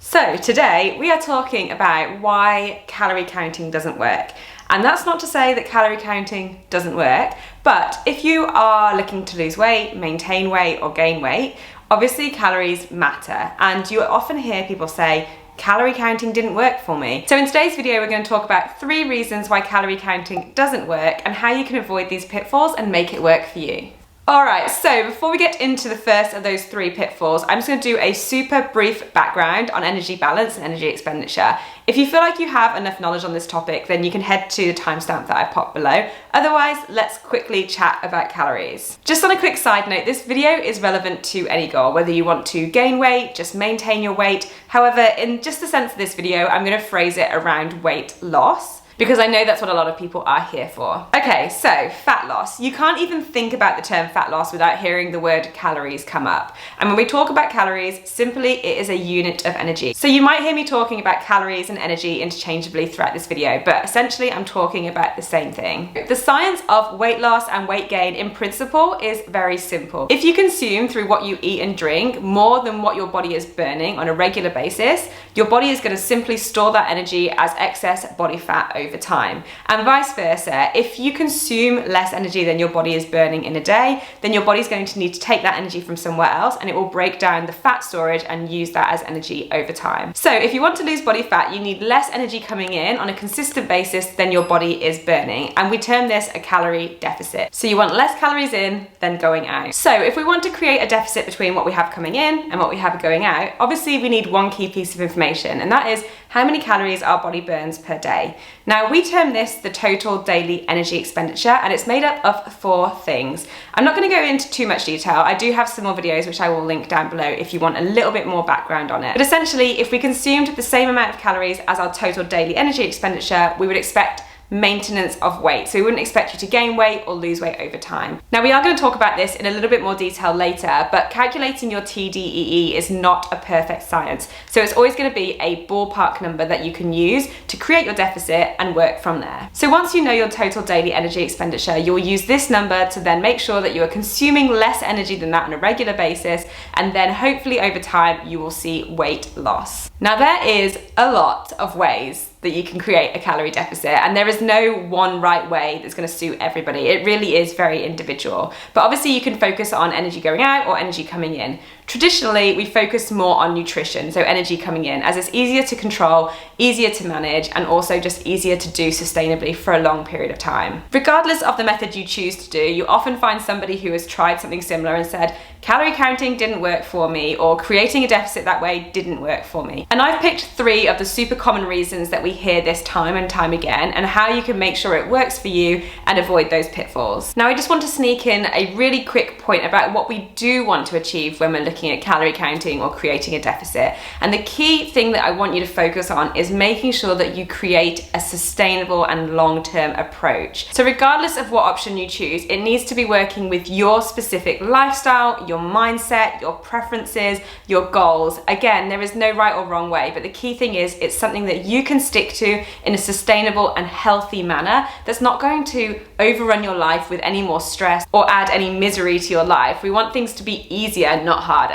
So today we are talking about why calorie counting doesn't work. And that's not to say that calorie counting doesn't work, but if you are looking to lose weight, maintain weight, or gain weight, obviously calories matter. And you often hear people say, calorie counting didn't work for me. So in today's video, we're going to talk about 3 reasons why calorie counting doesn't work and how you can avoid these pitfalls and make it work for you. Alright, so before we get into the first of those 3 pitfalls, I'm just going to do a super brief background on energy balance and energy expenditure. If you feel like you have enough knowledge on this topic, then you can head to the timestamp that I popped below. Otherwise, let's quickly chat about calories. Just on a quick side note, this video is relevant to any goal, whether you want to gain weight, just maintain your weight. However, in just the sense of this video, I'm going to phrase it around weight loss, because I know that's what a lot of people are here for. Okay, so fat loss. You can't even think about the term fat loss without hearing the word calories come up. And when we talk about calories, simply it is a unit of energy. So you might hear me talking about calories and energy interchangeably throughout this video, but essentially I'm talking about the same thing. The science of weight loss and weight gain in principle is very simple. If you consume through what you eat and drink more than what your body is burning on a regular basis, your body is going to simply store that energy as excess body fat over time. And vice versa, if you consume less energy than your body is burning in a day, then your body's going to need to take that energy from somewhere else and it will break down the fat storage and use that as energy over time. So if you want to lose body fat, you need less energy coming in on a consistent basis than your body is burning. And we term this a calorie deficit. So you want less calories in than going out. So if we want to create a deficit between what we have coming in and what we have going out, obviously we need one key piece of information, and that is how many calories our body burns per day. Now we term this the total daily energy expenditure, and it's made up of 4 things. I'm not going to go into too much detail. I do have some more videos which I will link down below if you want a little bit more background on it. But essentially, if we consumed the same amount of calories as our total daily energy expenditure, we would expect maintenance of weight. So we wouldn't expect you to gain weight or lose weight over time. Now we are going to talk about this in a little bit more detail later, but calculating your TDEE is not a perfect science. So it's always going to be a ballpark number that you can use to create your deficit and work from there. So once you know your total daily energy expenditure, you'll use this number to then make sure that you are consuming less energy than that on a regular basis, and then hopefully over time you will see weight loss. Now there is a lot of ways that you can create a calorie deficit, and there is no one right way that's going to suit everybody. It really is very individual. But obviously you can focus on energy going out or energy coming in. Traditionally, we focus more on nutrition, so energy coming in, as it's easier to control, easier to manage, and also just easier to do sustainably for a long period of time. Regardless of the method you choose to do, you often find somebody who has tried something similar and said, calorie counting didn't work for me, or creating a deficit that way didn't work for me. And I've picked 3 of the super common reasons that we hear this time and time again, and how you can make sure it works for you and avoid those pitfalls. Now I just want to sneak in a really quick point about what we do want to achieve when we're looking at calorie counting or creating a deficit. And the key thing that I want you to focus on is making sure that you create a sustainable and long-term approach. So regardless of what option you choose, it needs to be working with your specific lifestyle, your mindset, your preferences, your goals. Again, there is no right or wrong way, but the key thing is it's something that you can stick to in a sustainable and healthy manner that's not going to overrun your life with any more stress or add any misery to your life. We want things to be easier, not harder.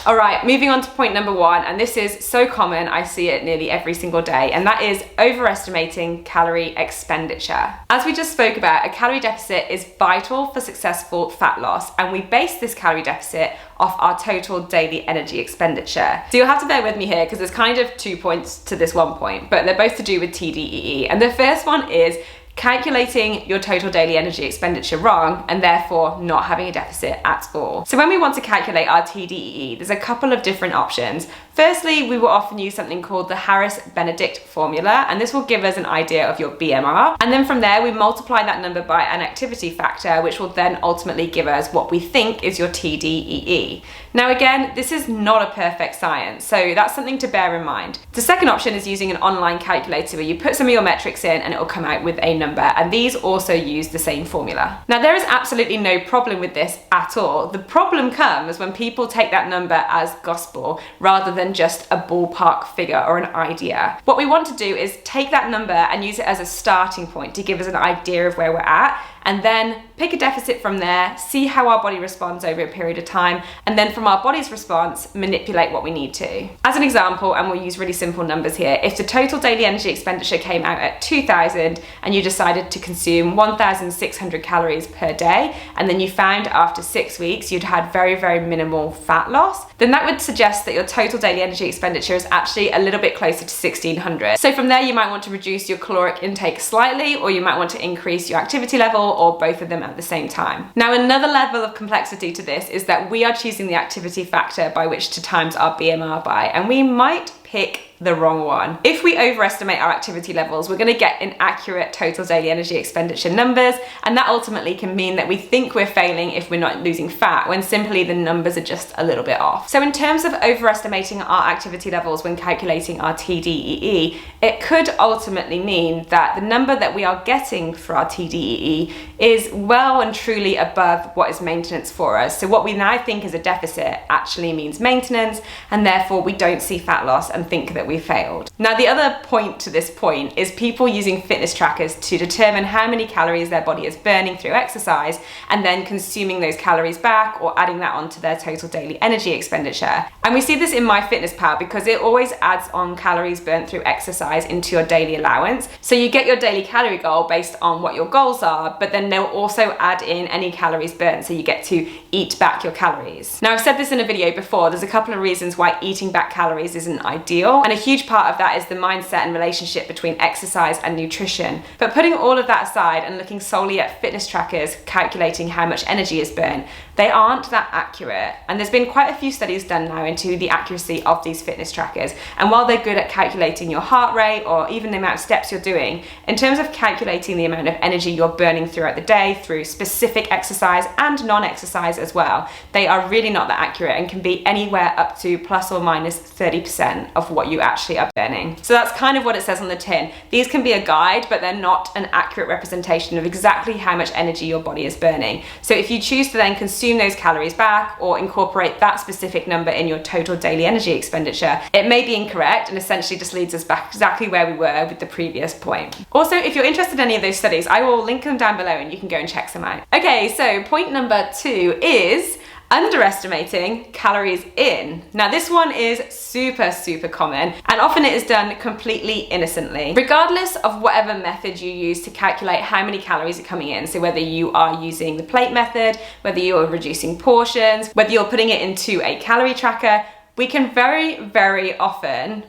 All right, moving on to point number 1, and this is so common, I see it nearly every single day, and that is overestimating calorie expenditure. As we just spoke about, a calorie deficit is vital for successful fat loss, and we base this calorie deficit off our total daily energy expenditure. So you'll have to bear with me here because there's kind of 2 points to this 1 point, but they're both to do with TDEE. And the first one is calculating your total daily energy expenditure wrong and therefore not having a deficit at all. So when we want to calculate our TDEE, there's a couple of different options. Firstly, we will often use something called the Harris-Benedict formula, and this will give us an idea of your BMR. And then from there, we multiply that number by an activity factor, which will then ultimately give us what we think is your TDEE. Now again, this is not a perfect science, so that's something to bear in mind. The second option is using an online calculator where you put some of your metrics in and it will come out with a number, and these also use the same formula. Now there is absolutely no problem with this at all. The problem comes when people take that number as gospel rather than just a ballpark figure or an idea. What we want to do is take that number and use it as a starting point to give us an idea of where we're at, and then pick a deficit from there, see how our body responds over a period of time, and then from our body's response, manipulate what we need to. As an example, and we'll use really simple numbers here, if the total daily energy expenditure came out at 2,000 and you decided to consume 1,600 calories per day, and then you found after 6 weeks you'd had very, very minimal fat loss, then that would suggest that your total daily energy expenditure is actually a little bit closer to 1,600. So from there, you might want to reduce your caloric intake slightly, or you might want to increase your activity level, or both of them at the same time. Now, another level of complexity to this is that we are choosing the activity factor by which to times our BMR by, and we might pick the wrong one. If we overestimate our activity levels, we're going to get inaccurate total daily energy expenditure numbers, and that ultimately can mean that we think we're failing if we're not losing fat, when simply the numbers are just a little bit off. So in terms of overestimating our activity levels when calculating our TDEE, it could ultimately mean that the number that we are getting for our TDEE is well and truly above what is maintenance for us. So what we now think is a deficit actually means maintenance, and therefore we don't see fat loss and think that we failed. Now, the other point to this point is people using fitness trackers to determine how many calories their body is burning through exercise, and then consuming those calories back or adding that onto their total daily energy expenditure. And we see this in MyFitnessPal because it always adds on calories burnt through exercise into your daily allowance. So you get your daily calorie goal based on what your goals are, but then they'll also add in any calories burnt, so you get to eat back your calories. Now, I've said this in a video before, there's a couple of reasons why eating back calories isn't ideal, and a huge part of that is the mindset and relationship between exercise and nutrition. But putting all of that aside and looking solely at fitness trackers calculating how much energy is burnt, they aren't that accurate. And there's been quite a few studies done now into the accuracy of these fitness trackers. And while they're good at calculating your heart rate or even the amount of steps you're doing, in terms of calculating the amount of energy you're burning throughout the day through specific exercise and non-exercise as well, they are really not that accurate and can be anywhere up to plus or minus 30% of what you actually are burning. So that's kind of what it says on the tin. These can be a guide, but they're not an accurate representation of exactly how much energy your body is burning. So if you choose to then consume those calories back or incorporate that specific number in your total daily energy expenditure, it may be incorrect and essentially just leads us back exactly where we were with the previous point. Also, if you're interested in any of those studies, I will link them down below and you can go and check some out. Okay, so point number 2 is underestimating calories in. Now, this one is super common, and often it is done completely innocently. Regardless of whatever method you use to calculate how many calories are coming in, so whether you are using the plate method, whether you're reducing portions, whether you're putting it into a calorie tracker, we can very often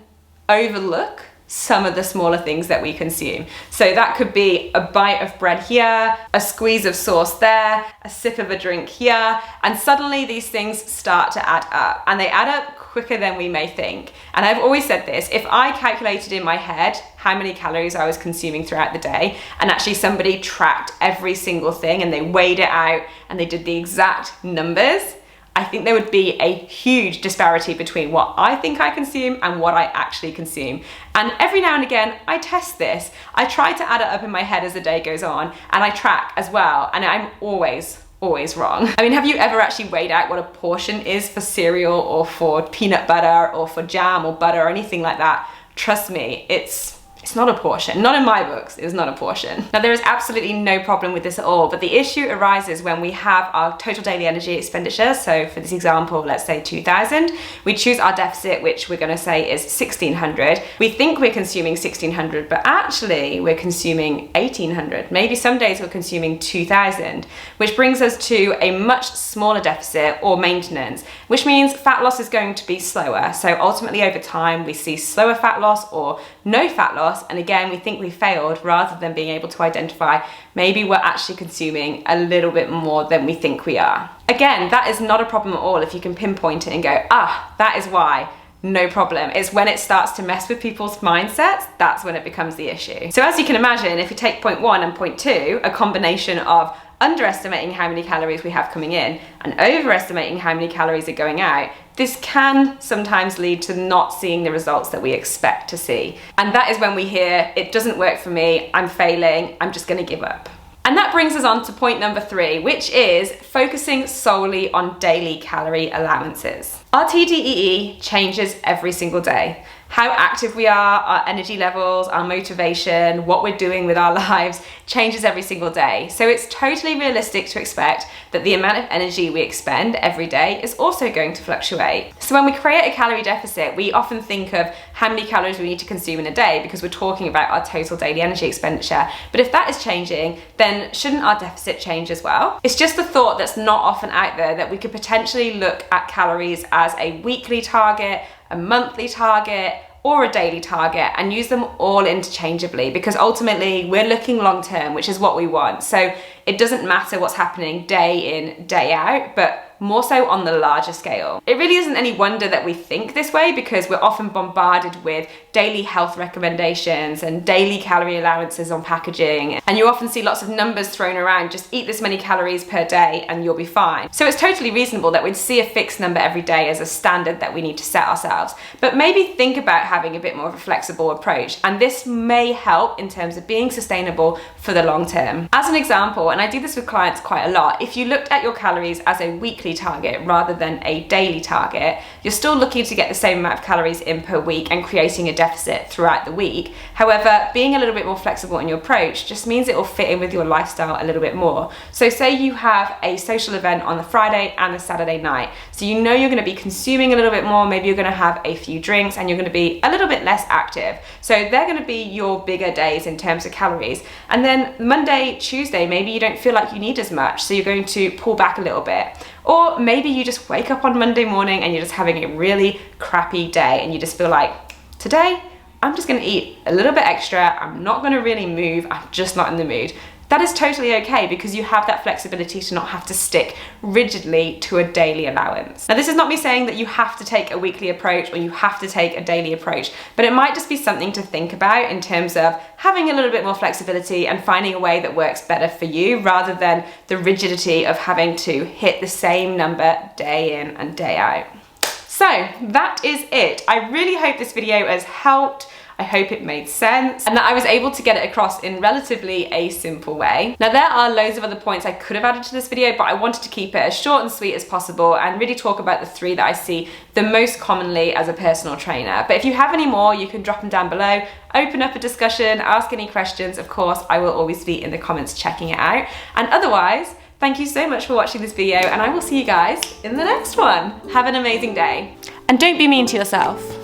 overlook some of the smaller things that we consume. So that could be a bite of bread here, a squeeze of sauce there, a sip of a drink here, and suddenly these things start to add up, and they add up quicker than we may think. And I've always said this, if I calculated in my head how many calories I was consuming throughout the day, and actually somebody tracked every single thing and they weighed it out and they did the exact numbers, I think there would be a huge disparity between what I think I consume and what I actually consume. And every now and again, I test this. I try to add it up in my head as the day goes on, and I track as well, and I'm always wrong. I mean, have you ever actually weighed out what a portion is for cereal or for peanut butter or for jam or butter or anything like that? Trust me, it's not a portion. Not in my books, it's not a portion. Now, there is absolutely no problem with this at all, but the issue arises when we have our total daily energy expenditure. So for this example, let's say 2,000. We choose our deficit, which we're gonna say is 1,600. We think we're consuming 1,600, but actually we're consuming 1,800. Maybe some days we're consuming 2,000, which brings us to a much smaller deficit or maintenance, which means fat loss is going to be slower. So ultimately over time, we see slower fat loss or no fat loss. And again, we think we failed rather than being able to identify maybe we're actually consuming a little bit more than we think we are. Again, that is not a problem at all if you can pinpoint it and go, that is why. No problem. It's when it starts to mess with people's mindsets, that's when it becomes the issue. So as you can imagine, if you take point 1 and point 2, a combination of underestimating how many calories we have coming in and overestimating how many calories are going out, this can sometimes lead to not seeing the results that we expect to see. And that is when we hear, it doesn't work for me, I'm failing, I'm just gonna give up. And that brings us on to point number 3, which is focusing solely on daily calorie allowances. Our TDEE changes every single day. How active we are, our energy levels, our motivation, what we're doing with our lives changes every single day. So it's totally realistic to expect that the amount of energy we expend every day is also going to fluctuate. So when we create a calorie deficit, we often think of how many calories we need to consume in a day because we're talking about our total daily energy expenditure. But if that is changing, then shouldn't our deficit change as well? It's just a thought that's not often out there that we could potentially look at calories as a weekly target, a monthly target, or a daily target, and use them all interchangeably, because ultimately we're looking long term, which is what we want. So it doesn't matter what's happening day in, day out, but more so on the larger scale. It really isn't any wonder that we think this way, because we're often bombarded with daily health recommendations and daily calorie allowances on packaging, and you often see lots of numbers thrown around, just eat this many calories per day and you'll be fine. So it's totally reasonable that we'd see a fixed number every day as a standard that we need to set ourselves, but maybe think about having a bit more of a flexible approach, and this may help in terms of being sustainable for the long term. As an example, and I do this with clients quite a lot, if you looked at your calories as a weekly target rather than a daily target, you're still looking to get the same amount of calories in per week and creating a deficit throughout the week. However, being a little bit more flexible in your approach just means it will fit in with your lifestyle a little bit more. So say you have a social event on the Friday and the Saturday night, so you know you're going to be consuming a little bit more, maybe you're going to have a few drinks and you're going to be a little bit less active. So they're going to be your bigger days in terms of calories. And then Monday, Tuesday, maybe you don't feel like you need as much, so you're going to pull back a little bit. Or maybe you just wake up on Monday morning and you're just having a really crappy day and you just feel like, today, I'm just gonna eat a little bit extra, I'm not gonna really move, I'm just not in the mood. That is totally okay, because you have that flexibility to not have to stick rigidly to a daily allowance. Now, this is not me saying that you have to take a weekly approach or you have to take a daily approach, but it might just be something to think about in terms of having a little bit more flexibility and finding a way that works better for you, rather than the rigidity of having to hit the same number day in and day out. So that is it. I really hope this video has helped. I hope it made sense and that I was able to get it across in relatively a simple way. Now, there are loads of other points I could have added to this video, but I wanted to keep it as short and sweet as possible and really talk about the 3 that I see the most commonly as a personal trainer. But if you have any more, you can drop them down below, open up a discussion, ask any questions. Of course, I will always be in the comments checking it out. And otherwise, thank you so much for watching this video, and I will see you guys in the next one. Have an amazing day. And don't be mean to yourself.